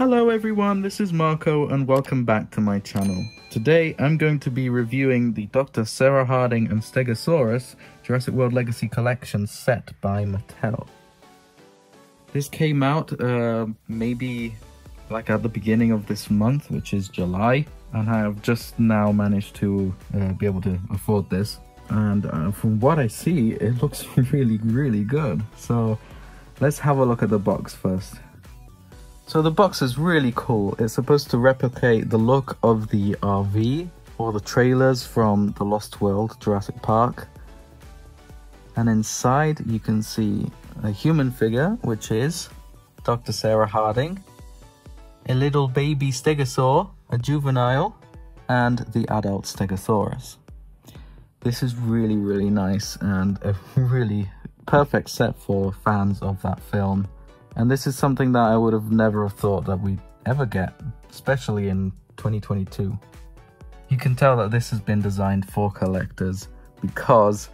Hello everyone, this is Marco and welcome back to my channel. Today I'm going to be reviewing the Dr. Sarah Harding and Stegosaurus Jurassic World Legacy Collection set by Mattel. This came out maybe like at the beginning of this month, which is July, and I have just now managed to be able to afford this. And from what I see, it looks really good. So let's have a look at the box first. So the box is really cool. It's supposed to replicate the look of the RV or the trailers from the Lost World Jurassic Park. And inside you can see a human figure, which is Dr. Sarah Harding, a little baby stegosaur, a juvenile, and the adult Stegosaurus. This is really nice and a really perfect set for fans of that film. And this is something that I would have never thought that we'd ever get, especially in 2022. You can tell that this has been designed for collectors because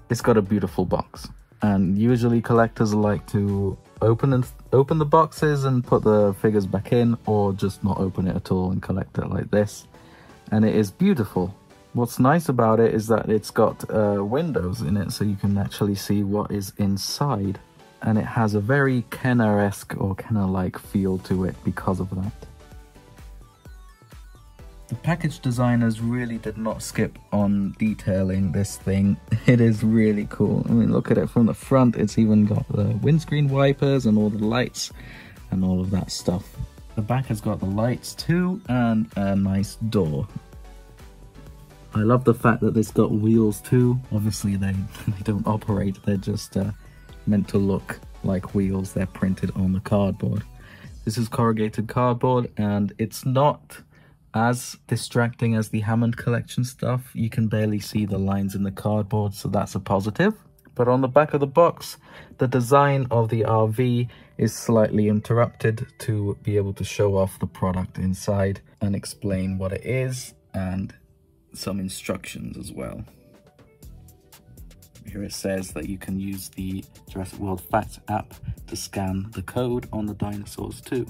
it's got a beautiful box. And usually collectors like to open the boxes and put the figures back in, or just not open it at all and collect it like this. And it is beautiful. What's nice about it is that it's got windows in it, so you can actually see what is inside. And it has a very Kenner-esque or Kenner-like feel to it because of that. The package designers really did not skip on detailing this thing. It is really cool. I mean, look at it from the front. It's even got the windscreen wipers and all the lights and all of that stuff. The back has got the lights too and a nice door. I love the fact that it's got wheels too. Obviously they don't operate, they're just meant to look like wheels. They're printed on the cardboard. This is corrugated cardboard and it's not as distracting as the Hammond collection stuff. You can barely see the lines in the cardboard, so that's a positive. But on the back of the box, the design of the RV is slightly interrupted to be able to show off the product inside and explain what it is and some instructions as well. Here it says that you can use the Jurassic World Facts app to scan the code on the dinosaurs too.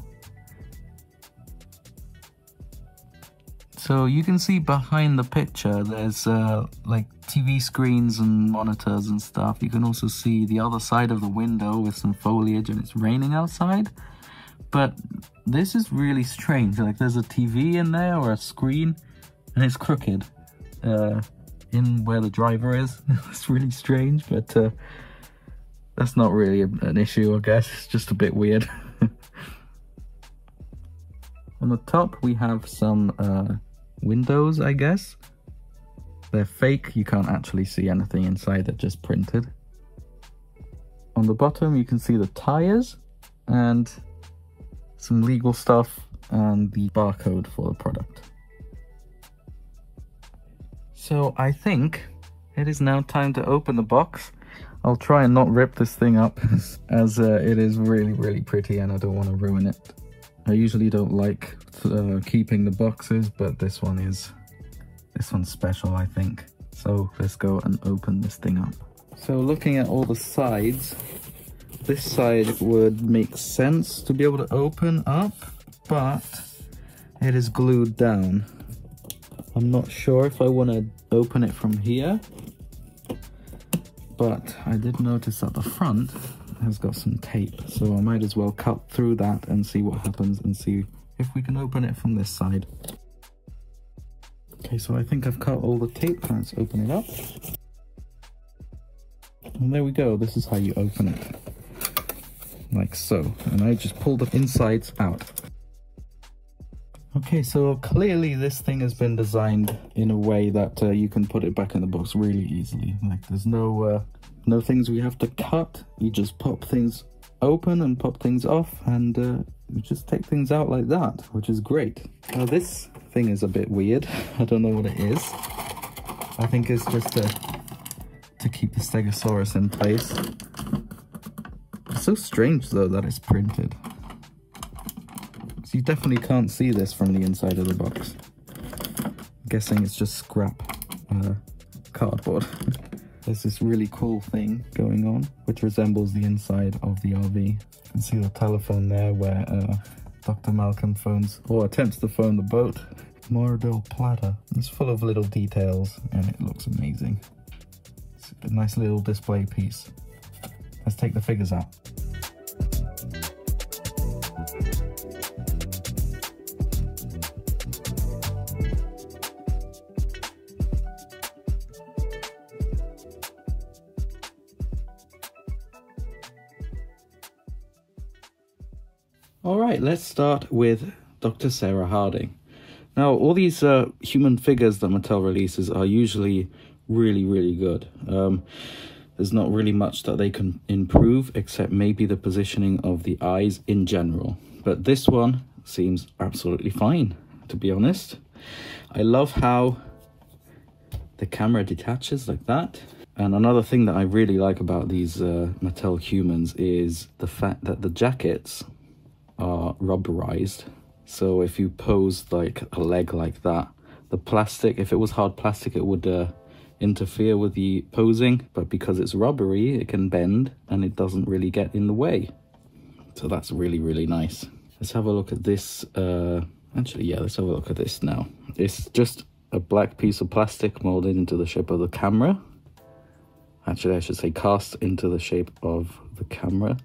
So you can see behind the picture there's like TV screens and monitors and stuff. You can also see the other side of the window with some foliage, and it's raining outside. But this is really strange. Like there's a TV in there or a screen and it's crooked. In where the driver is. It's really strange, but that's not really an issue, I guess. It's just a bit weird. On the top we have some windows, I guess. They're fake, you can't actually see anything inside, they're just printed. On the bottom you can see the tires and some legal stuff and the barcode for the product. So I think it is now time to open the box. I'll try and not rip this thing up as it is really pretty and I don't want to ruin it. I usually don't like keeping the boxes, but this one's special, I think. So let's go and open this thing up. So looking at all the sides, this side would make sense to be able to open up, but it is glued down. I'm not sure if I want to open it from here, but I did notice that the front has got some tape, so I might as well cut through that and see what happens and see if we can open it from this side. Okay, so I think I've cut all the tape. Let's open it up. And there we go, this is how you open it. Like so. And I just pull the insides out. Okay, so clearly this thing has been designed in a way that you can put it back in the box really easily. Like there's no things we have to cut. You just pop things open and pop things off, and you just take things out like that, which is great. Now this thing is a bit weird. I don't know what it is. I think it's just to keep the Stegosaurus in place. It's so strange though that it's printed. You definitely can't see this from the inside of the box. I'm guessing it's just scrap cardboard. There's this really cool thing going on, which resembles the inside of the RV. You can see the telephone there where Dr. Malcolm phones, or attempts to phone the boat. Mora del Plata. It's full of little details and it looks amazing. It's a nice little display piece. Let's take the figures out. Alright, let's start with Dr. Sarah Harding. Now, all these human figures that Mattel releases are usually really good. There's not really much that they can improve, except maybe the positioning of the eyes in general. But this one seems absolutely fine, to be honest. I love how the camera detaches like that. And another thing that I really like about these Mattel humans is the fact that the jackets are rubberized. So if you pose like a leg like that, the plastic, if it was hard plastic, it would interfere with the posing, but because it's rubbery, it can bend and it doesn't really get in the way. So that's really nice. Let's have a look at this. Actually, yeah, let's have a look at this now. It's just a black piece of plastic molded into the shape of the camera. Actually, I should say cast into the shape of the camera.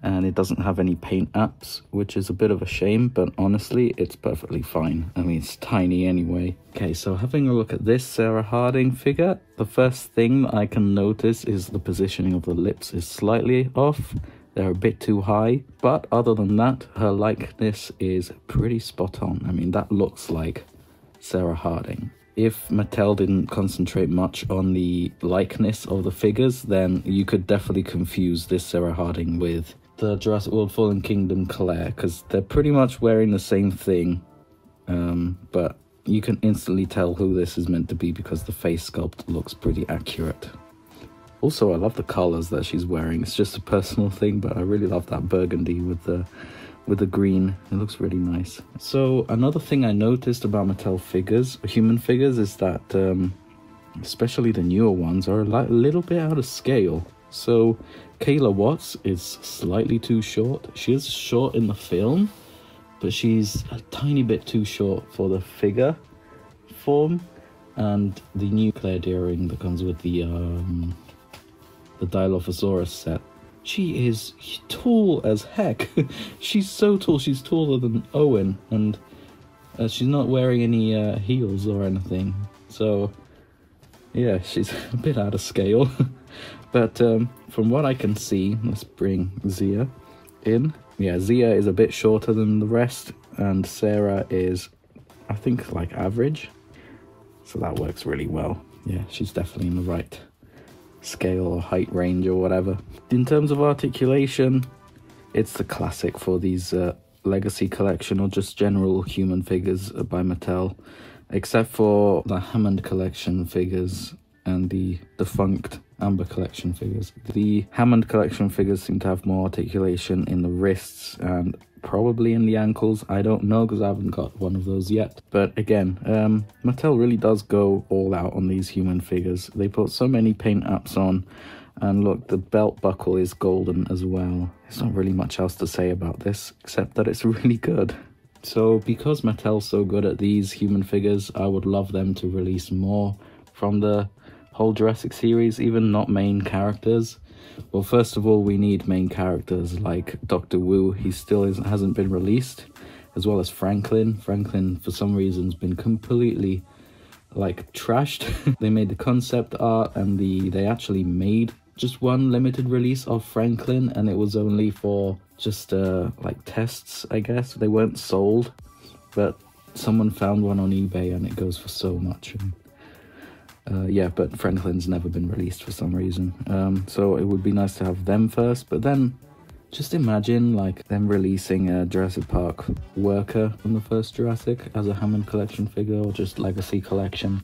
And it doesn't have any paint apps, which is a bit of a shame, but honestly, it's perfectly fine. I mean, it's tiny anyway. Okay, so having a look at this Sarah Harding figure, the first thing I can notice is the positioning of the lips is slightly off. They're a bit too high, but other than that, her likeness is pretty spot on. I mean, that looks like Sarah Harding. If Mattel didn't concentrate much on the likeness of the figures, then you could definitely confuse this Sarah Harding with the Jurassic World Fallen Kingdom Claire, because they're pretty much wearing the same thing, but you can instantly tell who this is meant to be because the face sculpt looks pretty accurate. Also, I love the colors that she's wearing. It's just a personal thing, but I really love that burgundy with the green. It looks really nice. So another thing I noticed about Mattel figures, human figures, is that especially the newer ones are a little bit out of scale. So Kayla Watts is slightly too short. She is short in the film, but she's a tiny bit too short for the figure form. And the new Claire Deering that comes with the Dilophosaurus set, she is tall as heck. She's so tall. She's taller than Owen, and she's not wearing any heels or anything. So yeah, she's a bit out of scale. But from what I can see, let's bring Zia in. Yeah, Zia is a bit shorter than the rest, and Sarah is, I think, like average. So that works really well. Yeah, she's definitely in the right scale or height range or whatever. In terms of articulation, it's the classic for these Legacy Collection or just general human figures by Mattel, except for the Hammond Collection figures and the defunct Amber Collection figures. The Hammond Collection figures seem to have more articulation in the wrists and probably in the ankles. I don't know because I haven't got one of those yet. But again, Mattel really does go all out on these human figures. They put so many paint apps on, and look, the belt buckle is golden as well. There's not really much else to say about this except that it's really good. So because Mattel's so good at these human figures, I would love them to release more from the whole Jurassic series, even not main characters. Well, first of all, we need main characters like Dr. Wu. He still hasn't been released, as well as Franklin. Franklin, for some reason, has been completely, like, trashed. They made the concept art, and they actually made just one limited release of Franklin, and it was only for just, like, tests, I guess. They weren't sold, but someone found one on eBay, and it goes for so much. Yeah, but Franklin's never been released for some reason. So it would be nice to have them first, but then just imagine like them releasing a Jurassic Park worker from the first Jurassic as a Hammond Collection figure or just Legacy Collection.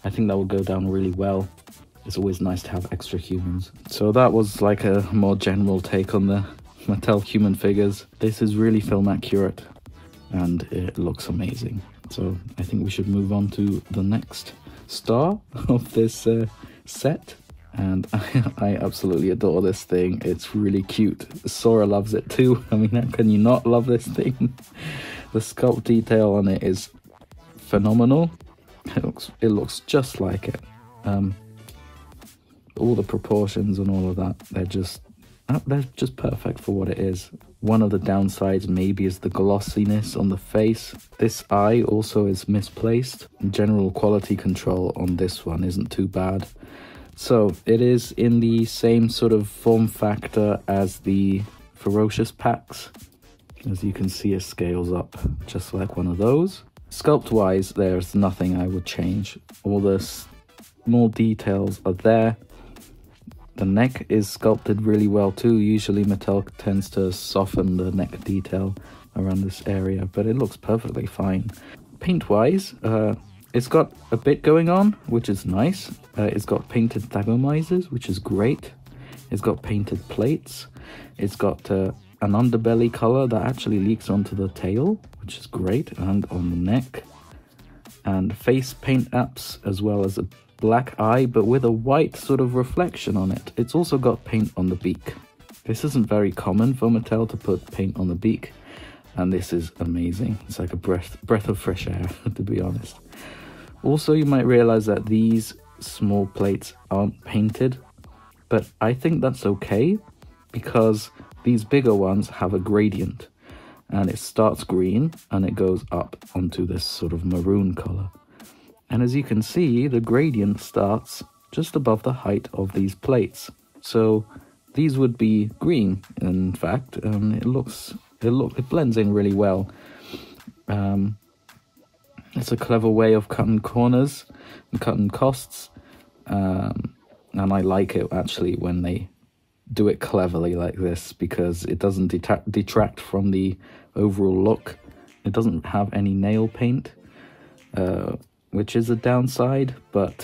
I think that would go down really well. It's always nice to have extra humans. So that was like a more general take on the Mattel human figures. This is really film accurate and it looks amazing. So I think we should move on to the next star of this set. And I absolutely adore this thing. It's really cute. Sora loves it too. I mean, how can you not love this thing? The sculpt detail on it is phenomenal. It looks just like it. All the proportions and all of that, they're just perfect for what it is. One of the downsides maybe is the glossiness on the face. This eye also is misplaced. General quality control on this one isn't too bad. So it is in the same sort of form factor as the Ferocious packs. As you can see, it scales up just like one of those. Sculpt wise, there's nothing I would change. All the small details are there. The neck is sculpted really well too. Usually Mattel tends to soften the neck detail around this area, but it looks perfectly fine. Paint wise, it's got a bit going on, which is nice. It's got painted thagomizers, which is great. It's got painted plates. It's got an underbelly color that actually leaks onto the tail, which is great, and on the neck. And face paint apps, as well as a black eye, but with a white sort of reflection on it. It's also got paint on the beak. This isn't very common for Mattel to put paint on the beak, and this is amazing. It's like a breath of fresh air, to be honest. Also, you might realize that these small plates aren't painted, but I think that's okay because these bigger ones have a gradient, and it starts green and it goes up onto this sort of maroon color. And as you can see, the gradient starts just above the height of these plates. So these would be green, in fact, and it blends in really well. It's a clever way of cutting corners and cutting costs, and I like it actually when they do it cleverly like this, because it doesn't detract from the overall look. It doesn't have any nail paint, which is a downside, but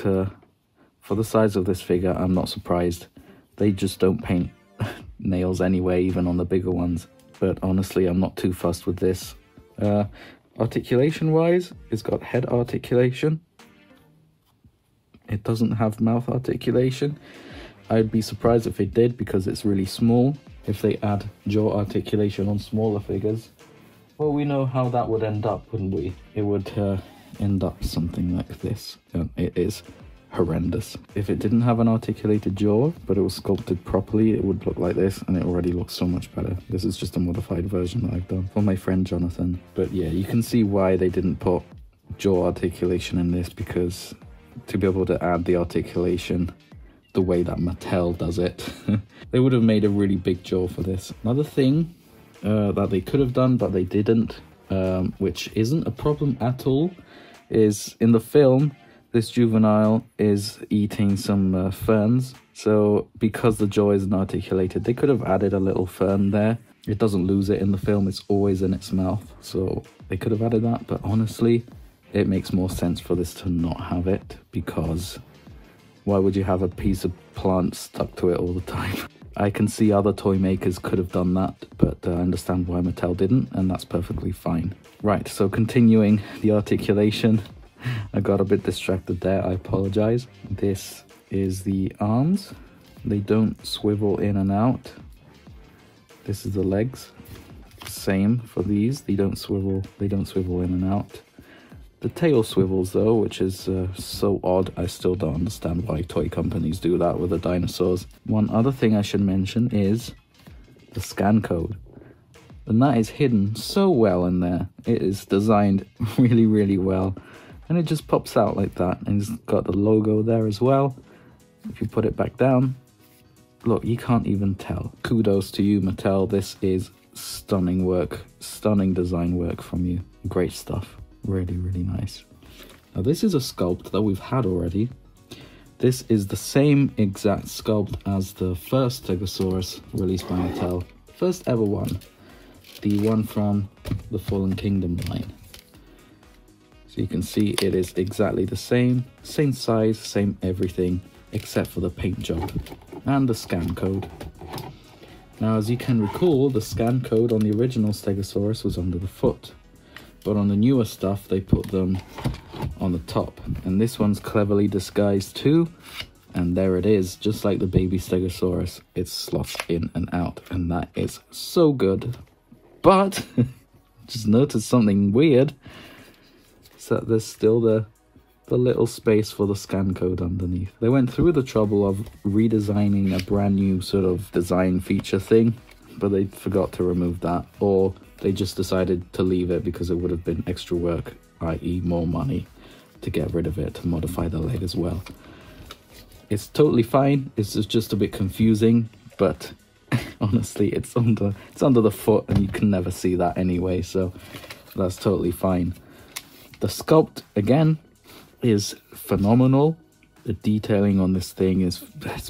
for the size of this figure, I'm not surprised. They just don't paint nails anyway, even on the bigger ones. But honestly, I'm not too fussed with this. Articulation wise, it's got head articulation. It doesn't have mouth articulation. I'd be surprised if it did, because it's really small. If they add jaw articulation on smaller figures, well, we know how that would end up, wouldn't we? It would end up something like this. It is horrendous. If it didn't have an articulated jaw, but it was sculpted properly, it would look like this, and it already looks so much better. This is just a modified version that I've done for my friend Jonathan. But yeah, you can see why they didn't put jaw articulation in this, because to be able to add the articulation the way that Mattel does it, they would have made a really big jaw for this. Another thing that they could have done, but they didn't, which isn't a problem at all, is in the film, this juvenile is eating some ferns. So because the jaw isn't articulated, they could have added a little fern there. It doesn't lose it in the film, it's always in its mouth. So they could have added that, but honestly, it makes more sense for this to not have it, because why would you have a piece of plant stuck to it all the time? I can see other toy makers could have done that, but I understand why Mattel didn't, and that's perfectly fine. Right, so continuing the articulation. I got a bit distracted there, I apologize. This is the arms. They don't swivel in and out. This is the legs. Same for these. They don't swivel in and out. The tail swivels though, which is so odd. I still don't understand why toy companies do that with the dinosaurs. One other thing I should mention is the scan code. And that is hidden so well in there. It is designed really, really well. And it just pops out like that. And it's got the logo there as well. If you put it back down, look, you can't even tell. Kudos to you, Mattel. This is stunning work, stunning design work from you. Great stuff. Really, really nice. Now this is a sculpt that we've had already. This is the same exact sculpt as the first Stegosaurus released by Mattel. First ever one. The one from the Fallen Kingdom line. So you can see it is exactly the same size, same everything, except for the paint job and the scan code. Now, as you can recall, the scan code on the original Stegosaurus was under the foot, but on the newer stuff, they put them on the top. And this one's cleverly disguised too, And there it is, just like the baby Stegosaurus. It slots in and out, and that is so good. But just noticed something weird. So there's still the little space for the scan code underneath. They went through the trouble of redesigning a brand new sort of design feature thing, but they forgot to remove that, or they just decided to leave it because it would have been extra work, i.e. more money, to get rid of it, to modify the leg as well. It's totally fine, it's just a bit confusing, but honestly, it's under the foot and you can never see that anyway, so that's totally fine. The sculpt, again, is phenomenal. The detailing on this thing it's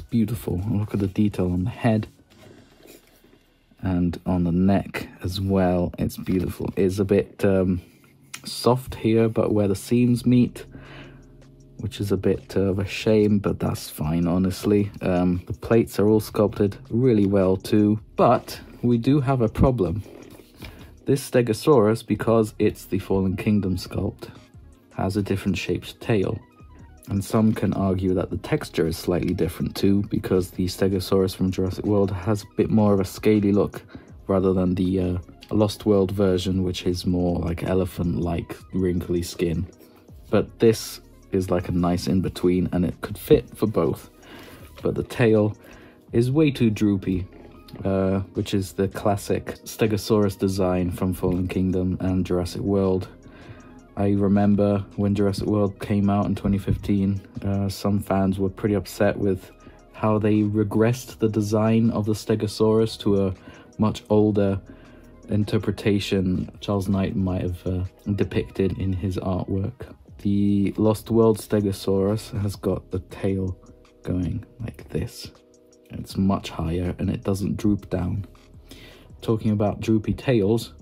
beautiful. Look at the detail on the head and on the neck as well. It's beautiful. It's a bit soft here, but where the seams meet, which is a bit of a shame, but that's fine, honestly. The plates are all sculpted really well too, but we do have a problem. This Stegosaurus, because it's the Fallen Kingdom sculpt, has a different shaped tail. And some can argue that the texture is slightly different too, because the Stegosaurus from Jurassic World has a bit more of a scaly look, rather than the Lost World version, which is more like elephant-like wrinkly skin. But this is like a nice in-between, and it could fit for both. But the tail is way too droopy, which is the classic Stegosaurus design from Fallen Kingdom and Jurassic World. I remember when Jurassic World came out in 2015, some fans were pretty upset with how they regressed the design of the Stegosaurus to a much older interpretation Charles Knight might have depicted in his artwork. The Lost World Stegosaurus has got the tail going like this. It's much higher and it doesn't droop down. Talking about droopy tails,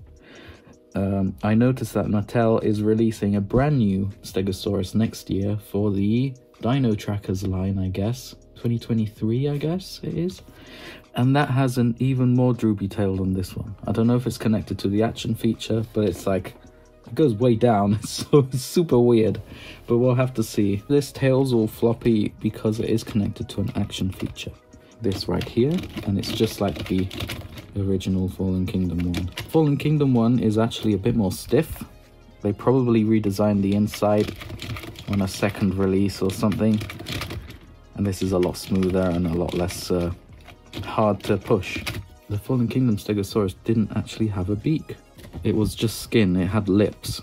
I noticed that Mattel is releasing a brand new Stegosaurus next year for the Dino Trackers line, I guess. 2023, I guess it is. And that has an even more droopy tail than this one. I don't know if it's connected to the action feature, but it's like, it goes way down. It's so super weird, but we'll have to see. This tail's all floppy because it is connected to an action feature. This right here, and it's just like the original Fallen Kingdom one. Fallen Kingdom one is actually a bit more stiff. They probably redesigned the inside on a second release or something, and this is a lot smoother and a lot less hard to push. The Fallen Kingdom Stegosaurus didn't actually have a beak. It was just skin, it had lips.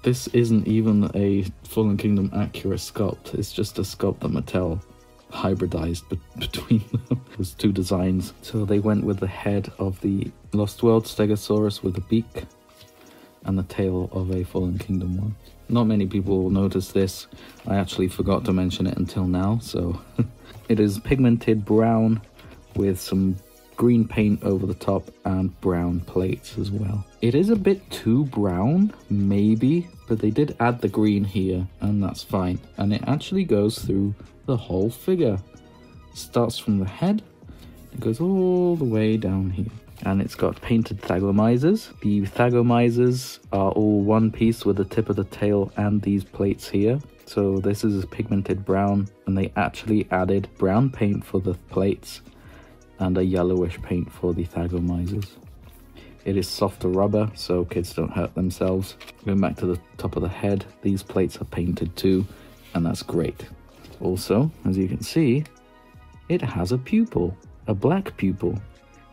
This isn't even a Fallen Kingdom accurate sculpt, it's just a sculpt that Mattel hybridized between them. There's two designs. So they went with the head of the Lost World Stegosaurus with a beak and the tail of a Fallen Kingdom one. Not many people will notice this. I actually forgot to mention it until now, so it is pigmented brown with some green paint over the top and brown plates as well. It is a bit too brown, maybe, but they did add the green here, and that's fine. And it actually goes through the whole figure. It starts from the head, it goes all the way down here. And it's got painted thagomizers. The thagomizers are all one piece with the tip of the tail and these plates here. So this is pigmented brown, and they actually added brown paint for the plates and a yellowish paint for the thagomizers. It is softer rubber, so kids don't hurt themselves. Going back to the top of the head, these plates are painted too, and that's great. Also, as you can see, it has a pupil, a black pupil.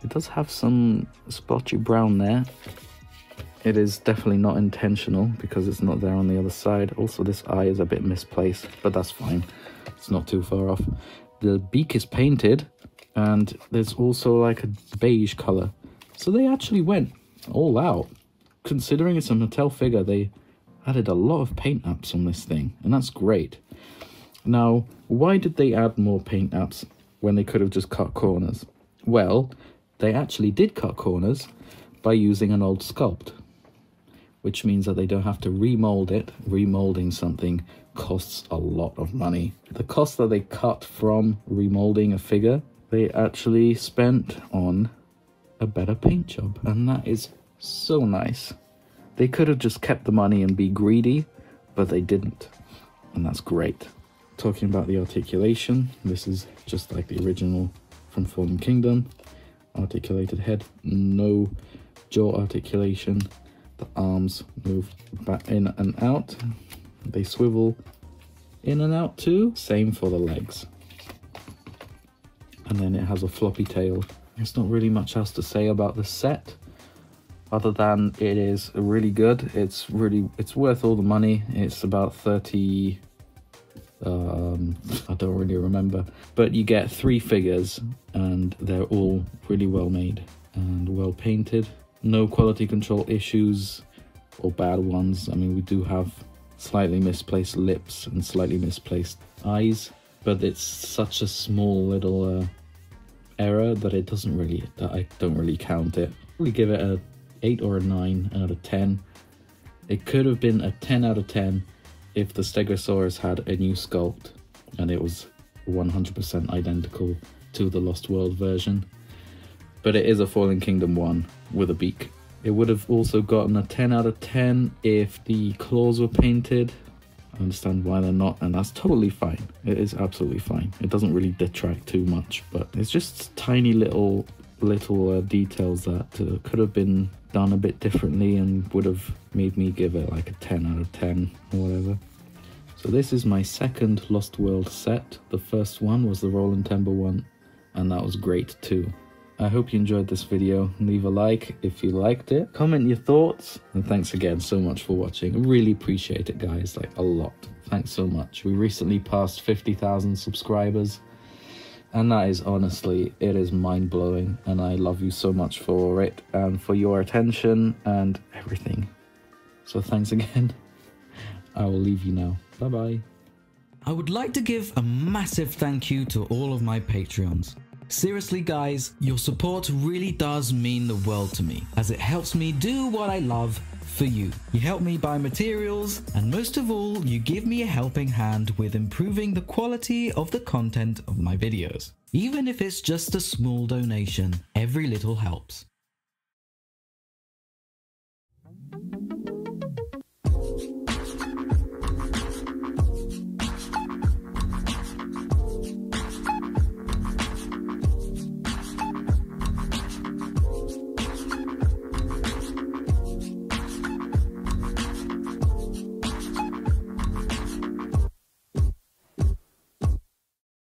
It does have some splotchy brown there. It is definitely not intentional because it's not there on the other side. Also, this eye is a bit misplaced, but that's fine. It's not too far off. The beak is painted, and there's also like a beige color. So they actually went all out. Considering it's a Mattel figure, they added a lot of paint apps on this thing, and that's great. Now, why did they add more paint apps when they could have just cut corners? Well, they actually did cut corners by using an old sculpt, which means that they don't have to remold it. Remolding something costs a lot of money. The cost that they cut from remolding a figure, they actually spent on a better paint job, and that is so nice. They could have just kept the money and be greedy, but they didn't, and that's great. Talking about the articulation, this is just like the original from Fallen Kingdom. Articulated head, no jaw articulation. The arms move back in and out. They swivel in and out too. Same for the legs. And then it has a floppy tail. There's not really much else to say about the set, other than it is really good. It's worth all the money. It's about 30, I don't really remember, but you get 3 figures and they're all really well made and well painted. No quality control issues or bad ones. I mean, we do have slightly misplaced lips and slightly misplaced eyes, but it's such a small little error that I don't really count it. We give it a 8 or a 9 out of 10. It could have been a 10 out of 10 if the Stegosaurus had a new sculpt and it was 100% identical to the Lost World version. But it is a Fallen Kingdom one with a beak. It would have also gotten a 10 out of 10 if the claws were painted. I understand why they're not, and that's totally fine. It is absolutely fine. It doesn't really detract too much, but it's just tiny little details that could have been done a bit differently and would have made me give it like a 10 out of 10 or whatever. So this is my second Lost World set. The first one was the Roland Timber one, and that was great too. I hope you enjoyed this video. Leave a like if you liked it. Comment your thoughts. And thanks again so much for watching. I really appreciate it, guys. Like, a lot. Thanks so much. We recently passed 50,000 subscribers. And that is honestly, it is mind-blowing. And I love you so much for it. And for your attention and everything. So thanks again. I will leave you now. Bye-bye. I would like to give a massive thank you to all of my Patreons. Seriously guys, your support really does mean the world to me, as it helps me do what I love for you. You help me buy materials, and most of all, you give me a helping hand with improving the quality of the content of my videos. Even if it's just a small donation, every little helps.